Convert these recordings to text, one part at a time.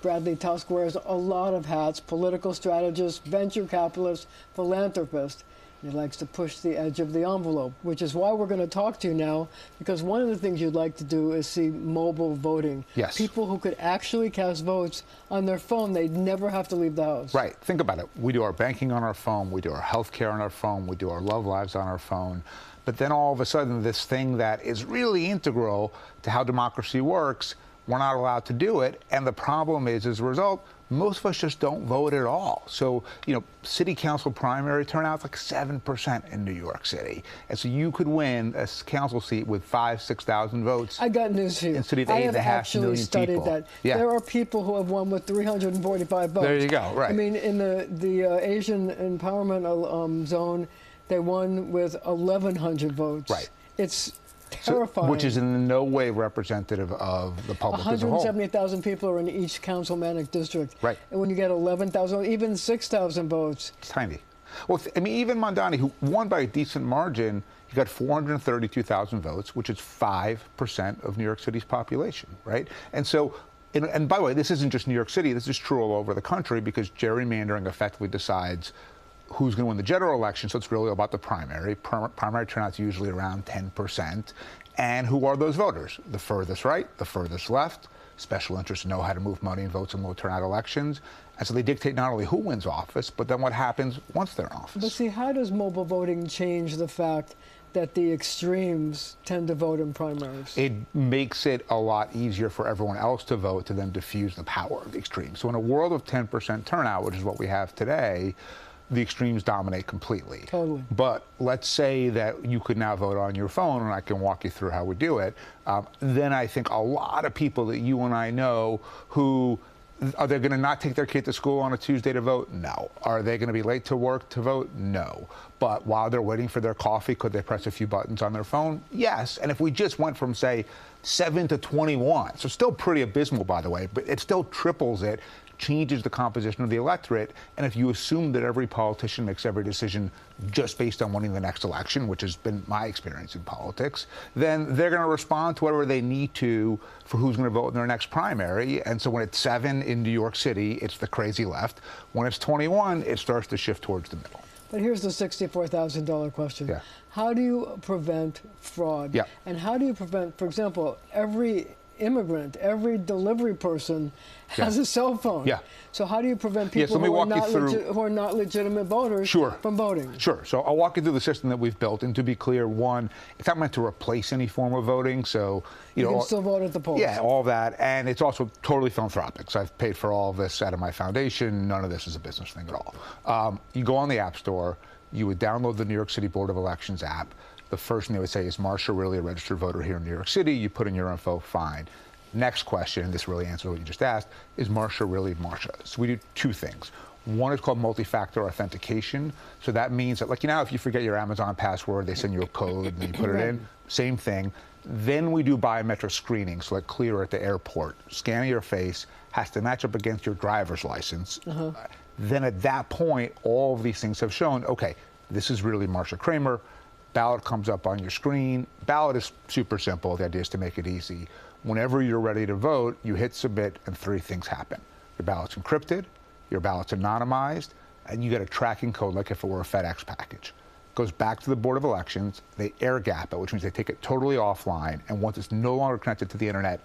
Bradley Tusk wears a lot of hats: political strategist, venture capitalist, philanthropist. He likes to push the edge of the envelope, which is why we're going to talk to you now, because one of the things you'd like to do is see mobile voting. Yes. People who could actually cast votes on their phone. They'd never have to leave the house. Right. Think about it. We do our banking on our phone. We do our health care on our phone. We do our love lives on our phone. But then all of a sudden, this thing that is really integral to how democracy works, we're not allowed to do it. And the problem is, as a result, most of us just don't vote at all. So, city council primary turnout's like 7% in New York City. And so you could win a council seat with 5,000 to 6,000 votes. I got news for you. In a city of I 8.5 have actually million studied people. that. Yeah. There are people who have won with 345 votes. There you go, right. I mean, in the Asian empowerment zone, they won with 1,100 votes. Right. It's terrifying. Which is in no way representative of the public as a whole. 170,000 people are in each councilmanic district. Right. And when you get 11,000, even 6,000 votes. It's tiny. Well, I mean, even Mandani, who won by a decent margin, he got 432,000 votes, which is 5% of New York City's population, right? And so, and by the way, this isn't just New York City. This is true all over the country, because gerrymandering effectively decides who's going to win the general election. So it's really about the primary. Primary turnout's usually around 10%. And who are those voters? The furthest right, the furthest left. Special interests know how to move money and votes in low turnout elections. And so they dictate not only who wins office, but then what happens once they're in office. But see, how does mobile voting change the fact that the extremes tend to vote in primaries? It makes it a lot easier for everyone else to vote, to then diffuse the power of the extremes. So in a world of 10% turnout, which is what we have today, the extremes dominate completely. Totally. But let's say that you could now vote on your phone, and I can walk you through how we do it. Then I think a lot of people that you and I know who, are they going to not take their kid to school on a Tuesday to vote? No. Are they going to be late to work to vote? No. But while they're waiting for their coffee, could they press a few buttons on their phone? Yes. And if we just went from, say, 7 to 21, so still pretty abysmal, by the way, but it still triples it, changes the composition of the electorate. And if you assume that every politician makes every decision just based on winning the next election, which has been my experience in politics, then they're going to respond to whatever they need to for who's going to vote in their next primary. And so when it's 7 in New York City, it's the crazy left. When it's 21, it starts to shift towards the middle. But here's the $64,000 question. Yeah. How do you prevent fraud? Yeah. And how do you prevent, for example, every immigrant, every delivery person has a cell phone. Yeah. So how do you prevent people who are not legitimate voters from voting? Sure. So I'll walk you through the system that we've built. And to be clear, one, it's not meant to replace any form of voting. So you can still vote at the polls. Yeah, all that. And it's also totally philanthropic. So I've paid for all of this out of my foundation. None of this is a business thing at all. You go on the App Store. You would download the New York City Board of Elections app. The first thing they would say is, Marcia really a registered voter here in New York City? You put in your info, fine. Next question, and this really answers what you just asked, is Marcia really Marcia? So we do two things. One is called multi-factor authentication. So that means that, like, if you forget your Amazon password, they send you a code and you put it in. Same thing. Then we do biometric screening. So like Clear at the airport, scanning your face has to match up against your driver's license. Then at that point, all of these things have shown, okay, this is really Marcia Kramer. Ballot comes up on your screen. Ballot is super simple. The idea is to make it easy. Whenever you're ready to vote, you hit submit, and 3 things happen. Your ballot's encrypted, your ballot's anonymized, and you get a tracking code like if it were a FedEx package. It goes back to the Board of Elections. They air gap it, which means they take it totally offline, and once it's no longer connected to the internet,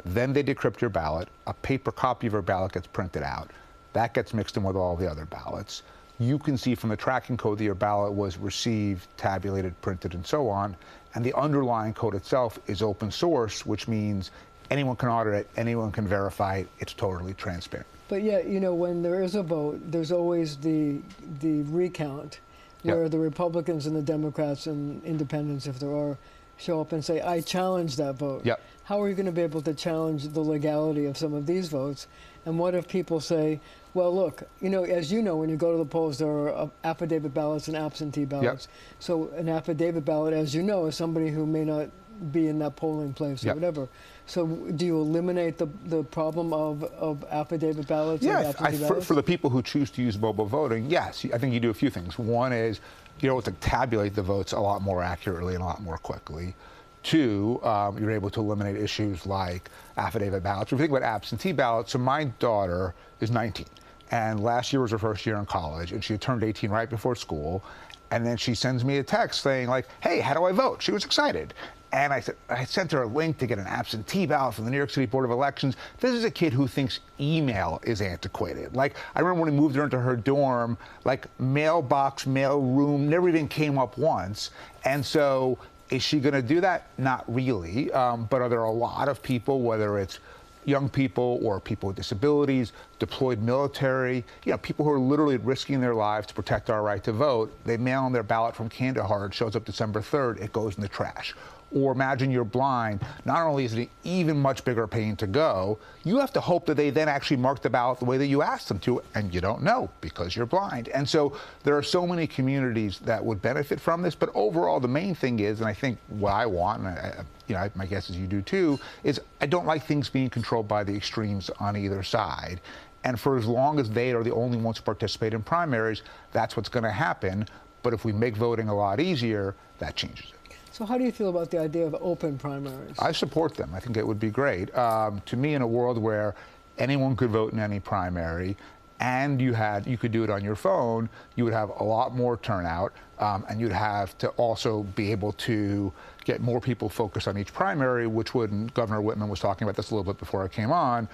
then they decrypt your ballot. A paper copy of your ballot gets printed out. That gets mixed in with all the other ballots. You can see from the tracking code that your ballot was received, tabulated, printed, and so on. And the underlying code itself is open source, which means anyone can audit it, anyone can verify it. It's totally transparent. But yet, when there is a vote, there's always the recount where the Republicans and the Democrats and independents, if there are, show up and say, I challenge that vote. Yep. How are you going to be able to challenge the legality of some of these votes? And what if people say, well, look, as you know, when you go to the polls, there are affidavit ballots and absentee ballots. Yep. So an affidavit ballot, as you know, is somebody who may not be in that polling place or whatever. So do you eliminate the problem of affidavit ballots? Yeah, for the people who choose to use mobile voting, yes. I think you do a few things. One is, to tabulate the votes a lot more accurately and a lot more quickly. Two, you're able to eliminate issues like affidavit ballots. If you think about absentee ballots, so my daughter is 19, and last year was her first year in college, and she had turned 18 right before school, and then she sends me a text saying like, hey, how do I vote? She was excited. And I sent her a link to get an absentee ballot from the New York City Board of Elections. This is a kid who thinks email is antiquated. Like, I remember when we moved her into her dorm, like mailbox, mail room never even came up once. And so is she going to do that? Not really. But are there a lot of people, whether it's young people or people with disabilities, deployed military, people who are literally risking their lives to protect our right to vote? They mail in their ballot from Kandahar. It shows up December 3rd. It goes in the trash. Or imagine you're blind. Not only is it an even much bigger pain to go, you have to hope that they then actually mark the ballot the way that you asked them to, and you don't know because you're blind. And so there are so many communities that would benefit from this. But overall, the main thing is, and I think what I want, and my guess is you do too, is I don't like things being controlled by the extremes on either side. And for as long as they are the only ones who participate in primaries, that's what's going to happen. But if we make voting a lot easier, that changes it. So how do you feel about the idea of open primaries? I support them. I think it would be great. To me, in a world where anyone could vote in any primary, and you could do it on your phone, you would have a lot more turnout, and you'd have to also be able to get more people focused on each primary, which would, and Governor Whitman was talking about this a little bit before I came on,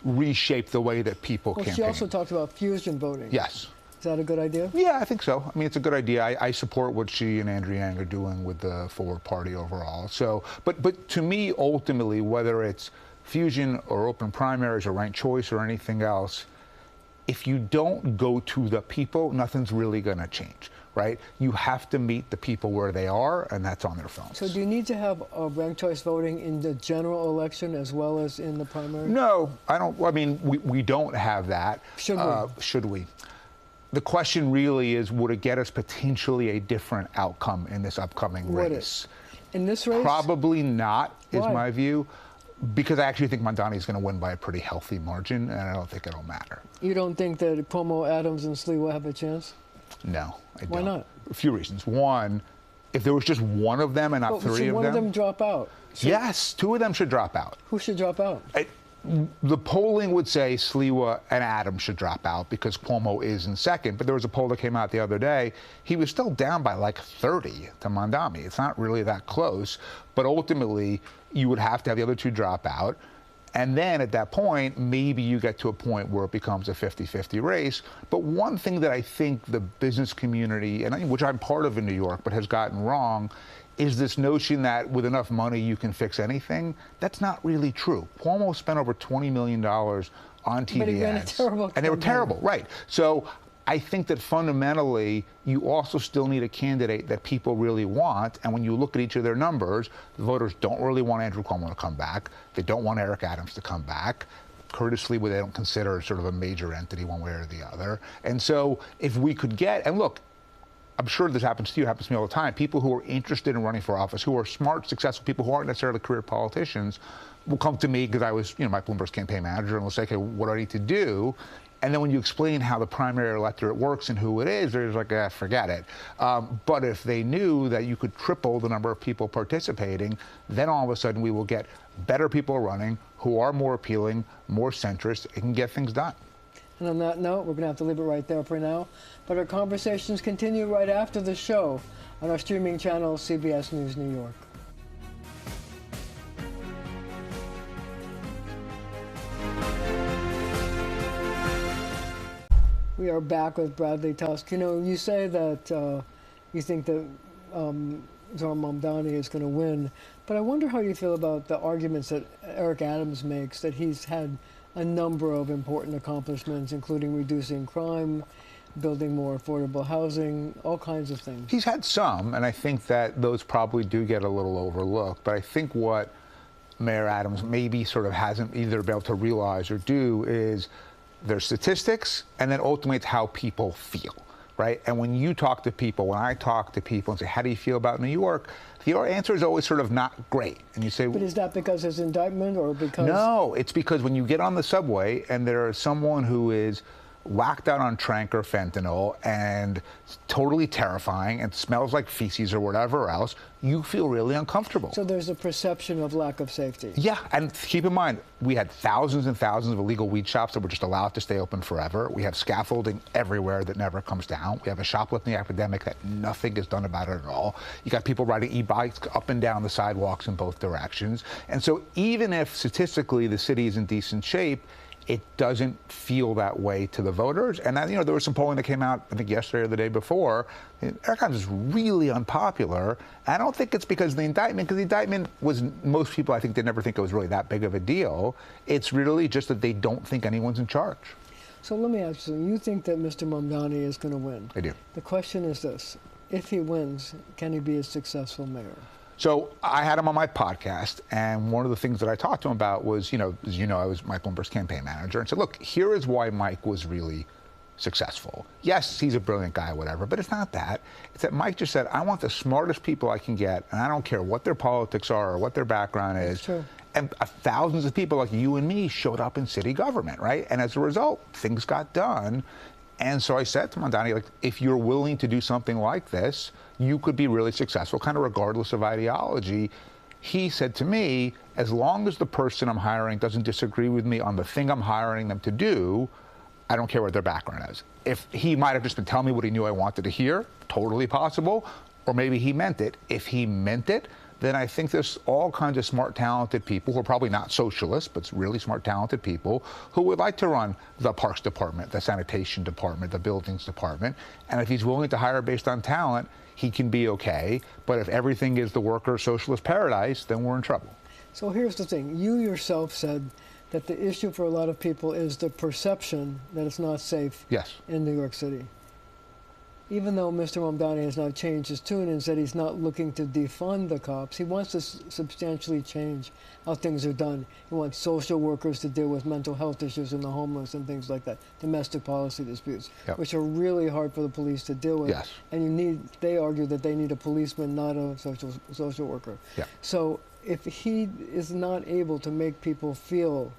reshape the way that people campaign. She also talked about fusion voting. Yes. Is that a good idea? Yeah, I think so. I mean, it's a good idea. I support what she and Andrew Yang are doing with the Forward Party overall. So, but to me, ultimately, whether it's fusion or open primaries or ranked choice or anything else, if you don't go to the people, nothing's really going to change, right? You have to meet the people where they are, and that's on their phones. So do you need to have ranked choice voting in the general election as well as in the primary? No, I don't. I mean, we don't have that. Should we? Should we? The question really is, would it get us potentially a different outcome in this upcoming race? In this race? Probably not, is Why? my view, because I actually think Mandani is going to win by a pretty healthy margin, and I don't think it'll matter. You don't think that Cuomo, Adams, and Sliwa have a chance? No, I don't. Why not? A few reasons. One, if there was just one of them and not three of them. Should one of them drop out? Yes, two of them should drop out. Who should drop out? The polling would say Sliwa and Adams should drop out because Cuomo is in second. But there was a poll that came out the other day. He was still down by like 30 to Mandani. It's not really that close. But ultimately, you would have to have the other two drop out. And then at that point, maybe you get to a point where it becomes a 50-50 race. But one thing that I think the business community, and which I'm part of in New York, but has gotten wrong, is this notion that with enough money you can fix anything. That's not really true. Cuomo spent over $20 million on TV but he ran ads. a terrible and they were campaign. terrible, right. So I think that fundamentally you also still need a candidate that people really want. And when you look at each of their numbers, the voters don't really want Andrew Cuomo to come back. They don't want Eric Adams to come back. Curtis Sliwa, they don't consider sort of a major entity one way or the other. And so if we could get, and look, I'm sure this happens to you, happens to me all the time. People who are interested in running for office, who are smart, successful people who aren't necessarily career politicians, will come to me because I was, Mike Bloomberg's campaign manager, and will say, okay, what do I need to do? And then when you explain how the primary electorate works and who it is, they're just like, forget it. But if they knew that you could triple the number of people participating, then all of a sudden we will get better people running who are more appealing, more centrist, and can get things done. And on that note, we're going to have to leave it right there for now. But our conversations continue right after the show on our streaming channel, CBS News New York. We are back with Bradley Tusk. You say that you think that Zohran Mamdani is going to win, but I wonder how you feel about the arguments that Eric Adams makes, that he's had a number of important accomplishments, including reducing crime, building more affordable housing, all kinds of things. He's had some, and I think that those probably do get a little overlooked. But I think what Mayor Adams maybe sort of hasn't either been able to realize or do is there's statistics, and then ultimately it's how people feel, right? And when you talk to people, when I talk to people and say, how do you feel about New York? The answer is always sort of not great. And you say, but is that because his indictment or because? No, it's because when you get on the subway and there is someone who is whacked out on tranq or fentanyl and totally terrifying and smells like feces or whatever else, you feel really uncomfortable. So there's a perception of lack of safety. Yeah, and keep in mind, we had thousands and thousands of illegal weed shops that were just allowed to stay open forever. We have scaffolding everywhere that never comes down. We have a shoplifting epidemic that nothing is done about it at all. You got people riding e-bikes up and down the sidewalks in both directions. And so even if statistically the city is in decent shape, it doesn't feel that way to the voters. And that, there was some polling that came out, I think yesterday or the day before. Eric Adams is really unpopular. I don't think it's because of the indictment, because the indictment was, most people I think did never think it was really that big of a deal. It's really just that they don't think anyone's in charge. So let me ask you, you think that Mr. Mandani is going to win? I do. The question is this: if he wins, can he be a successful mayor? So I had him on my podcast, and one of the things that I talked to him about was, as you know, I was Mike Bloomberg's campaign manager, and said, look, here is why Mike was really successful. Yes, he's a brilliant guy, whatever, but it's not that. It's that Mike just said, I want the smartest people I can get, and I don't care what their politics are or what their background is. That's true. And thousands of people like you and me showed up in city government, right? And as a result, things got done. And so I said to Mandani, like, if you're willing to do something like this, you could be really successful, kind of regardless of ideology. He said to me, as long as the person I'm hiring doesn't disagree with me on the thing I'm hiring them to do, I don't care what their background is. If he might have just been telling me what he knew I wanted to hear, totally possible, or maybe he meant it. If he meant it, then I think there's all kinds of smart, talented people who are probably not socialists, but really smart, talented people who would like to run the parks department, the sanitation department, the buildings department. And if he's willing to hire based on talent, he can be okay. But if everything is the worker socialist paradise, then we're in trouble. So here's the thing. You yourself said that the issue for a lot of people is the perception that it's not safe in New York City. Even though Mr. Mandani has now changed his tune and said he's not looking to defund the cops, he wants to substantially change how things are done. He wants social workers to deal with mental health issues and the homeless and things like that, domestic policy disputes, which are really hard for the police to deal with. And they argue that they need a policeman, not a social worker. So if he is not able to make people feel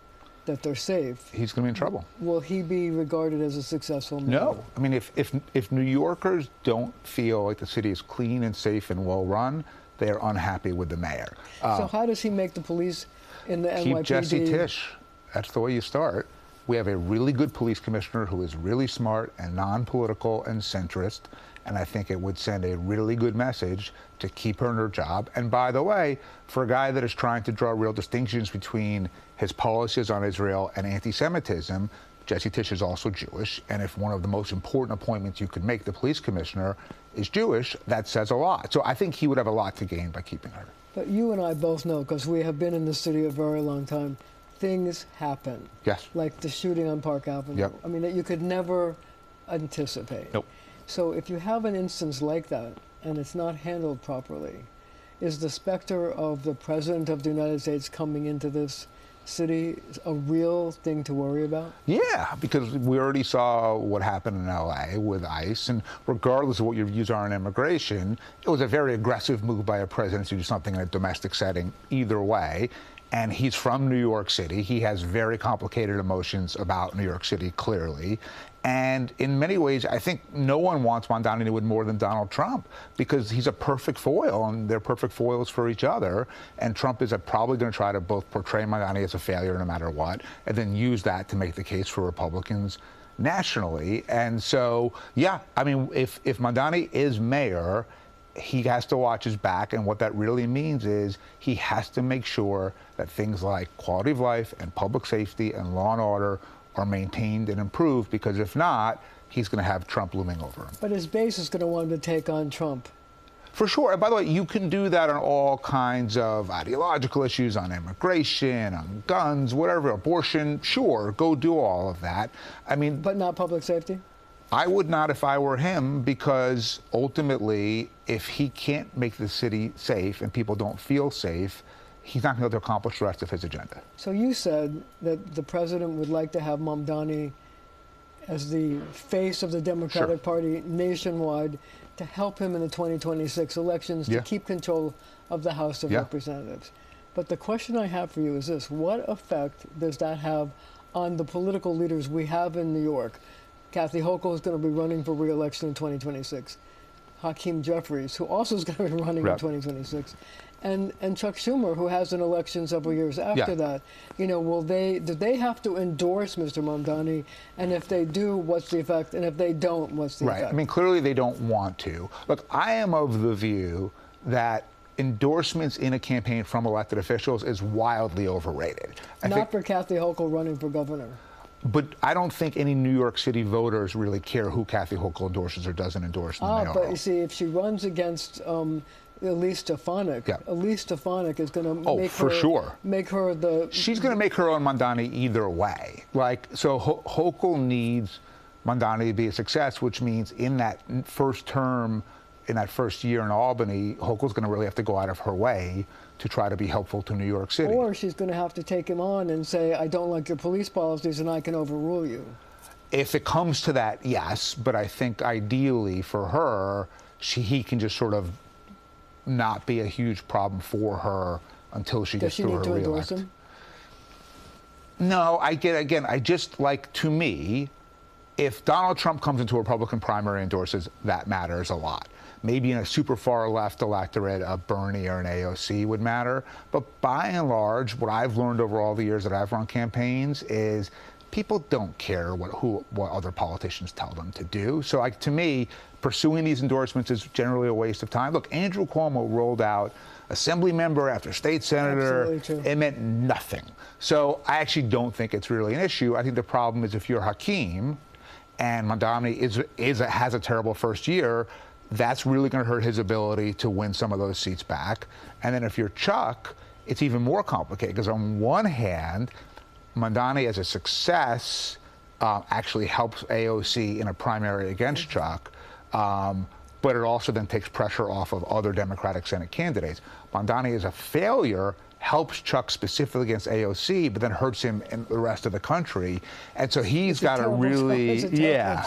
that they're safe, he's going to be in trouble. Will he be regarded as a successful mayor? No. I mean, if New Yorkers don't feel like the city is clean and safe and well run, they are unhappy with the mayor. So how does he make the police in the NYPD? Keep Jesse Tisch. That's the way you start. We have a really good police commissioner who is really smart and non-political and centrist, and I think it would send a really good message to keep her in her job. And by the way, for a guy that is trying to draw real distinctions between his policies on Israel and anti-Semitism, Jesse Tisch is also Jewish, and if one of the most important appointments you could make, the police commissioner, is Jewish, that says a lot. So I think he would have a lot to gain by keeping her. But you and I both know, because we have been in the city a very long time, things happen. Yes. Like the shooting on Park Avenue. I mean, that you could never anticipate. Nope. So if you have an instance like that, and it's not handled properly, is the specter of the President of the United States coming into this city a real thing to worry about? Yeah, because we already saw what happened in LA with ICE, and regardless of what your views are on immigration, it was a very aggressive move by a president to do something in a domestic setting either way. And he's from New York City. He has very complicated emotions about New York City, clearly. And in many ways, I think no one wants Mandani to win more than Donald Trump, because he's a perfect foil, and they're perfect foils for each other. And Trump is probably going to try to both portray Mandani as a failure no matter what, and then use that to make the case for Republicans nationally. And so, yeah, I mean, if Mandani is mayor, he has to watch his back, and what that really means is he has to make sure that things like quality of life and public safety and law and order are maintained and improved, because if not, he's going to have Trump looming over him. But his base is going to want to take on Trump. For sure. And by the way, you can do that on all kinds of ideological issues, on immigration, on guns, whatever, abortion. Sure, go do all of that. I mean, but not public safety? I would not if I were him, because ultimately, if he can't make the city safe and people don't feel safe, he's not going to be able to accomplish the rest of his agenda. So you said that the president would like to have Mandani as the face of the Democratic Party nationwide to help him in the 2026 elections, to keep control of the House of Representatives. But the question I have for you is this: what effect does that have on the political leaders we have in New York? Kathy Hochul is going to be running for re-election in 2026. Hakeem Jeffries, who also is going to be running in 2026. And Chuck Schumer, who has an election several years after that. You know, do they have to endorse Mr. Mandani? And if they do, what's the effect? And if they don't, what's the effect? I mean, clearly they don't want to. Look, I am of the view that endorsements in a campaign from elected officials is wildly overrated. Not for Kathy Hochul running for governor. But I don't think any New York City voters really care who Kathy Hochul endorses or doesn't endorse in the mayoral. But you see, if she runs against Elise Stefanik, Elise Stefanik is going to make her the... She's going to make her own Mandani either way. Like, so Hochul needs Mandani to be a success, which means in that first term, in that first year in Albany, Hochul's going to really have to go out of her way to try to be helpful to New York City. Or she's going to have to take him on and say, I don't like your police policies and I can overrule you. If it comes to that, yes. But I think ideally for her, he can just sort of not be a huge problem for her until she gets through her re-elect. Does she need to endorse him? No, I just like, to me, if Donald Trump comes into a Republican primary and endorses, that matters a lot. Maybe in a super far left electorate, a Bernie or an AOC would matter. But by and large, what I've learned over all the years that I've run campaigns is people don't care what other politicians tell them to do. So to me, pursuing these endorsements is generally a waste of time. Look, Andrew Cuomo rolled out assembly member after state senator. Absolutely true. It meant nothing. So I actually don't think it's really an issue. I think the problem is if you're Hakeem and Mandani has a terrible first year, that's really going to hurt his ability to win some of those seats back. And then if you're Chuck, it's even more complicated because on one hand, Mandani as a success actually helps AOC in a primary against Chuck, but it also then takes pressure off of other Democratic Senate candidates. Mandani as a failure helps Chuck specifically against AOC, but then hurts him in the rest of the country. And so he's got to really, yeah.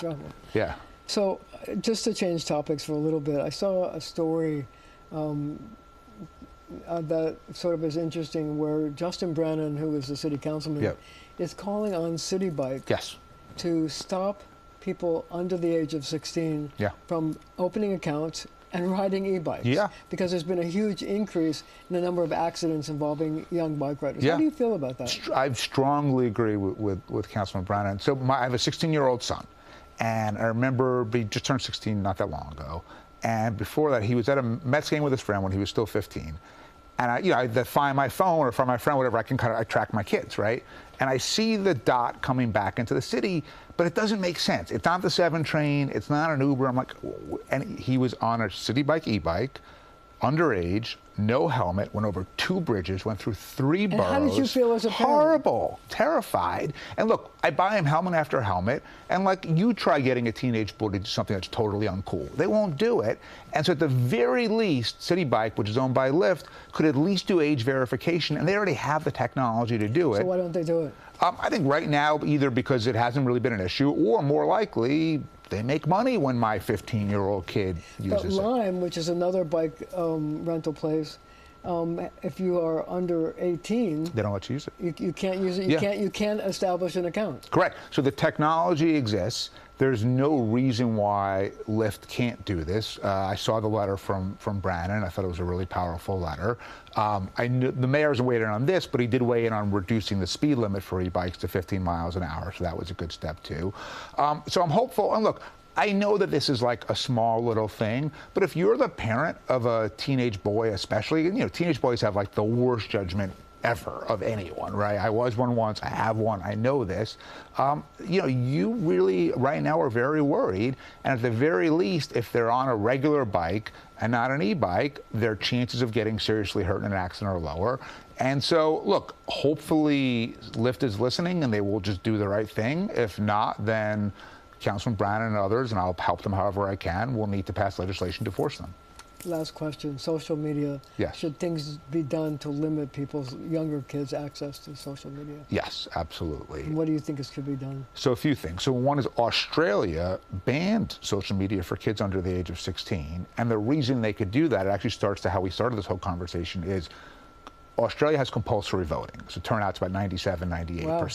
So just to change topics for a little bit, I saw a story that sort of is interesting where Justin Brannan, who is the city councilman, is calling on City Bike to stop people under the age of 16 from opening accounts and riding e-bikes. Because there's been a huge increase in the number of accidents involving young bike riders. How do you feel about that? I strongly agree with Councilman Brannan. So I have a 16-year-old son. And I remember he just turned 16 not that long ago. And before that, he was at a Mets game with his friend when he was still 15. And I find my phone or find my friend, whatever, I can I track my kids, right? And I see the dot coming back into the city, but it doesn't make sense. It's not the 7 train. It's not an Uber. I'm like, and he was on a City Bike e-bike, underage, no helmet, went over 2 bridges, went through 3 boroughs. How did you feel as a parent? Horrible, terrified. And look, I buy him helmet after helmet, and like you try getting a teenage boy to do something that's totally uncool. They won't do it. And so at the very least, City Bike, which is owned by Lyft, could at least do age verification, and they already have the technology to do it. So why don't they do it? I think right now, either because it hasn't really been an issue, or more likely, they make money when my 15-year-old kid uses it. But Lime, which is another bike rental place, if you are under 18, they don't let you use it. You can't use it. You can't establish an account. Correct. So the technology exists. There's no reason why Lyft can't do this. I saw the letter from Brannan. I thought it was a really powerful letter. I knew the mayor hasn't weighed in on this, but he did weigh in on reducing the speed limit for e-bikes to 15 miles an hour. So that was a good step too. So I'm hopeful. And look, I know that this is like a small little thing, but if you're the parent of a teenage boy, especially, teenage boys have like the worst judgment ever of anyone, right? I was one once, I have one, I know this. You really right now are very worried, and at the very least, if they're on a regular bike and not an e-bike, their chances of getting seriously hurt in an accident are lower. And so, look, hopefully Lyft is listening and they will just do the right thing. If not, then Councilman Brannan and others, and I'll help them however I can, will need to pass legislation to force them. Last question, social media. Yes. Should things be done to limit younger kids' access to social media? Yes, absolutely. And what do you think should be done? So a few things. So one is Australia banned social media for kids under the age of 16. And the reason they could do that, it actually starts to how we started this whole conversation, is Australia has compulsory voting. So turnout's about 97, 98%. Wow.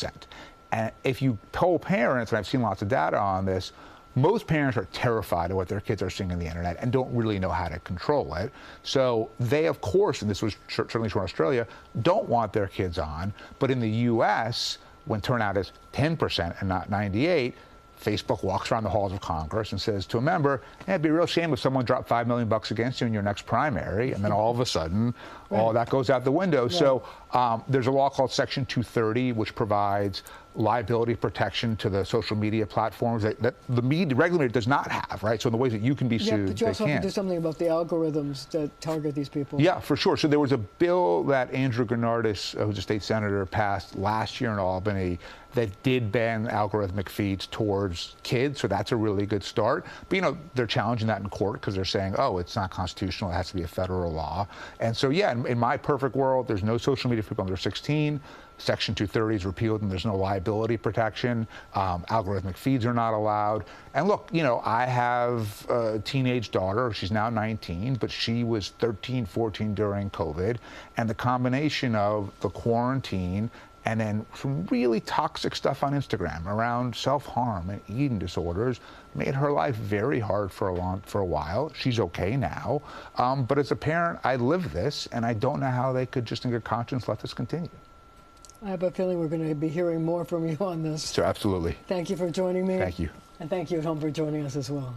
And if you poll parents, and I've seen lots of data on this, most parents are terrified of what their kids are seeing on the internet and don't really know how to control it. So they, of course, and this was certainly true in Australia, don't want their kids on. But in the US, when turnout is 10% and not 98%, Facebook walks around the halls of Congress and says to a member, hey, it'd be a real shame if someone dropped $5 million against you in your next primary, and then all of a sudden, all that goes out the window. Right. So there's a law called Section 230, which provides liability protection to the social media platforms that the media regulator does not have, right? So in the ways that you can be sued, but you also have to do something about the algorithms that target these people. Yeah, for sure. So there was a bill that Andrew Gennardis, who's a state senator, passed last year in Albany that did ban algorithmic feeds towards kids, so that's a really good start. But, you know, they're challenging that in court because they're saying, oh, it's not constitutional, it has to be a federal law. And so, yeah, in my perfect world, there's no social media for people under 16. Section 230 is repealed and there's no liability protection. Algorithmic feeds are not allowed. And look, you know, I have a teenage daughter. She's now 19, but she was 13, 14 during COVID. And the combination of the quarantine and then some really toxic stuff on Instagram around self-harm and eating disorders made her life very hard for a while. She's okay now. But as a parent, I live this, and I don't know how they could just in good conscience let this continue. I have a feeling we're going to be hearing more from you on this. So absolutely. Thank you for joining me. Thank you. And thank you at home for joining us as well.